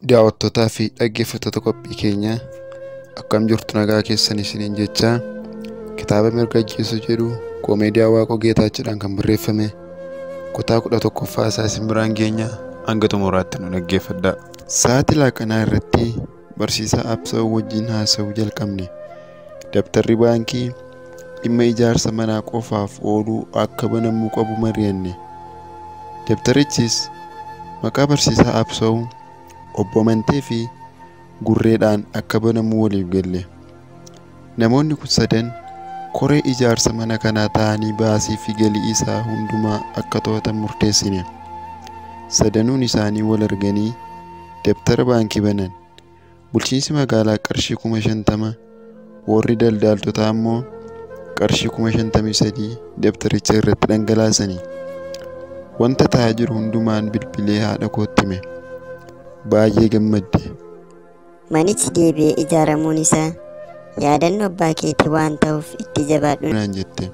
Daawwattootaa fi dhaggeeffattoota qophii keenyaa akkam jirtu nagaa keessan isiniin jechaa kitaaba mirga ajjeesuu jedhu koomeediyaa Waaqoo Geetaachiidhaan kan barreeffame kutaa 11ffaa isaa isin biraan geenya hanga xumuraatti nu dhaggeeffadhaa. Sa'aatii laaqanaa irratti barsiisaa Absaa'uu wajjin haasa'uu jalqabne. Dabtarri baankii dhimma ijaarsa manaa qofaaf ooluu akka banamuu qabu mari'anne. Dabtarichis maqaa barsiisaa Absaa'uu obbo Mantee fi Gurreedhaan akka banamuu waliif galle. Namoonni kun sadan koree ijaarsa mana kanaa ta'anii baasii fi galii isaa hundumaa akka to'atan murteessine. Sadanuun isaanii wal arganii dabtara baankii banan. Bulchiinsi magaalaa qarshii 50,000, warri daldaltootaa immoo qarshii 53,000 dabtaricha irratti dhangalaasanii. Wanta ta'aa jiru hundumaan bilbilee haadha kootti hime. Baay'ee gammadde. Manichi deebi'ee ijaaramuun isaa yaadannoo abbaa keetii waan ta'uuf itti jabaadhu naan jette.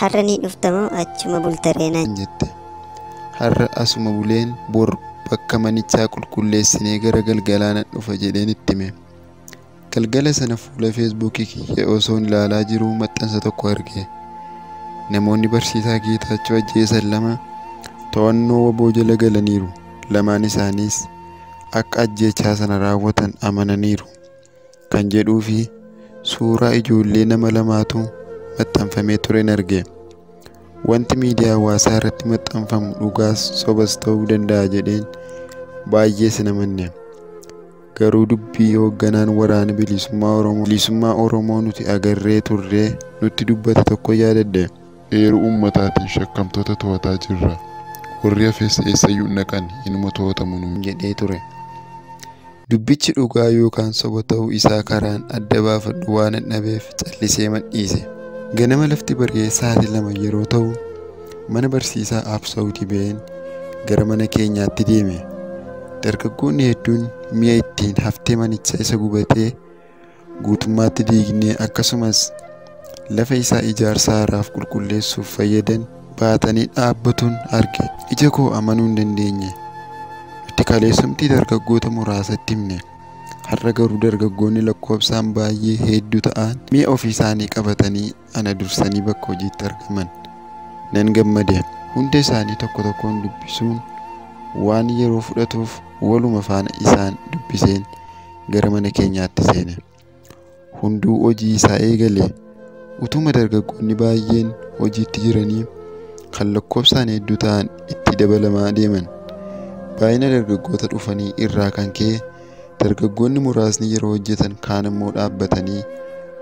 Har'a ni dhuftamoo achuma bultaree naan jette. Har'a asuma buleen bor bakka manichaa qulqulleessinee gara galgalaan dhufa jedheen itti hime. Galgala sana fuula feesbuukii kiyya osoon ilaalaa jiruu maxxansa tokko arge. Namoonni barsiisaa Geetaachoo ajjeesan 2 to'annoo waboo jala galaniiru. Lamaan isaaniis akka ajjeechaa sana raawwatan amananiiru kan jedhuu fi suuraa ijoollee nama 2tu maxxanfamee tureen arge. Wanti miidiyaa hawaasaa irratti maxxanfamu dhugaas sobas ta'uu danda'a jedheen baay'ee sin amanne. Garuu dubbii hoogganaan waraana bilisummaa Oromoo nuti agarree turree nutti dubbate tokko yaadadde. Eeruu uummataatiin shakkamtoota to'ataa jirra. Warri hafes eessayyuu naqan inuma to'atamu jedhee ture. Dubbichi dhugaa yookaan soba ta'uu isaa karaan adda baafadhu waan dhabeef callisee madhiise. Ganama lafti bari'ee sa'aatii 2 yeroo ta'u mana barsiisaa Absaa'uutii ba'een gara mana keenyaatti deeme. Dargaggoonni hedduun mi'a ittiin haftee manicha isa gubatee guutummaatti diignee akkasumas lafa isaa ijaarsa haaraaf qulqulleessuuf fayyadan baatanii dhaabbatuun arge. Ija koo amanuu hin dandeenye. Nuti kaleessumtii dargaggoota muraasatti himne. Har'a garuu dargaggoonni lakkoofsaan baay'ee hedduu ta'an mi'a ofii isaanii qabatanii ana dursanii bakka hojiitti argaman. Nan gammade. Hunda isaanii tokko tokkoon dubbisuun waan yeroo fudhatuuf waluma faana isaan dubbiseen gara mana keenyaatti seene. Hunduu hojii isaa eegale. Utuma dargaggoonni baay'een hojiitti jiranii kan lakkoofsaan hedduu ta'an itti dabalamaa deeman. Baay'ina dargaggoota dhufanii irraa kan ka'e dargaggoonni muraasni yeroo hojjetan kaan immoo dhaabbatanii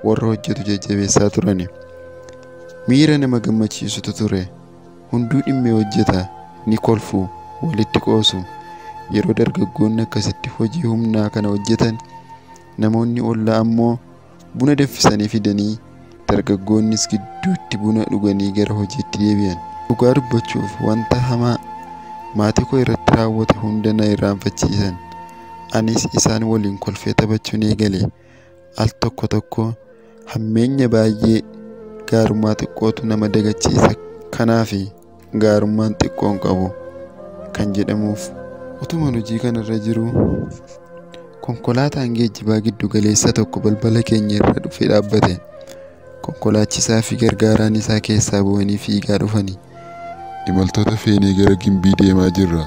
warra hojjetu jajjabeessaa turan. Miira nama gammachiisutu ture. Hunduu dhimmee hojjeta, ni kolfu, walitti qoosu. Yeroo dargaggoonni akkasitti hojii humnaa kana hojjetan namoonni ollaa ammoo buna danfisanii fidanii dargaggoonnis gidduutti buna dhuganii gara hojiitti deebi'an. Dhugaa dubbachuuf wanta hamaa maatii koo irratti raawwate hunda na irraanfachiisan. Anis isaan waliin kolfee taphachuun eegale. Al tokko tokko hammeenya baay'ee gaarummaa xiqqootu nama dagachiisa. Kanaaf gaarummaan xiqqoon qabu kan jedhamuuf utuma hojii kanarra jiru konkolaataan geejjibaa giddu galeessa tokko balbala keenya irra dhufee dhaabbate. Konkolaachisaa fi gargaaraan isaa keessaa bu'anii fiigaa dhufanii. Imaltoota feenee gara Gimbii deemaa jirra.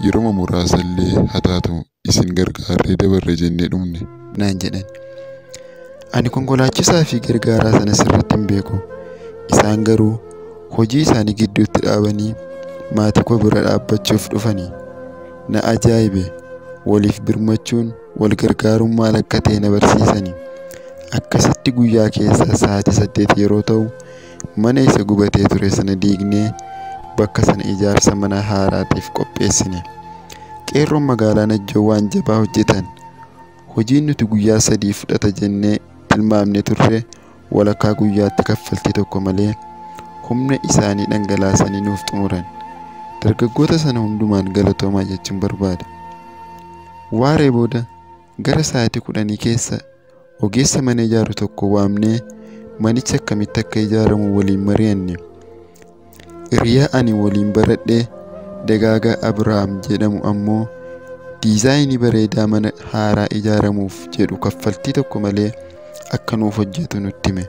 Yeroo muraasallee hataatu isin gargaarree dabarre jennee dhumne naan jedhan. Ani konkolaachisaa fi gargaaraa sana sirriitti hin beeku. Isaan garuu hojii isaanii gidduutti dhaabanii maatii koo bira dhaabbachuuf dhufanii. Na ajaa'ibe. Waliif birmachuun wal gargaarummaa akka ta'e na barsiisanii. Akkasitti guyyaa keessa sa'aatii 8 yeroo ta'u mana isa gubatee ture sana diignee bakka sana ijaarsa mana haaraatiif qopheessine. Qeerroon magaalaa Najjoo waan jabaa hojjetan. Hojiin nuti guyyaa 3 fudhata jennee tilmaamne turre walakkaa guyyaatti kaffaltii tokko malee humna isaanii dhangalaasanii nuuf xumuran. Dargaggoota sana hundumaan galatoomaa jechuun barbaada. Waaree booda gara sa'aatii 10 keessa ogeessa mana ijaaru tokko waamnee manicha akkamitti akka ijaaramu waliin mari'anne. Hiriyaa ani waliin baradhee Dagaagaa Abrahaam jedhamu ammoo diizaayinii bareedaa mana haaraa ijaaramuuf jedhu kaffaltii tokko malee akka nuuf hojjetu nutti hime.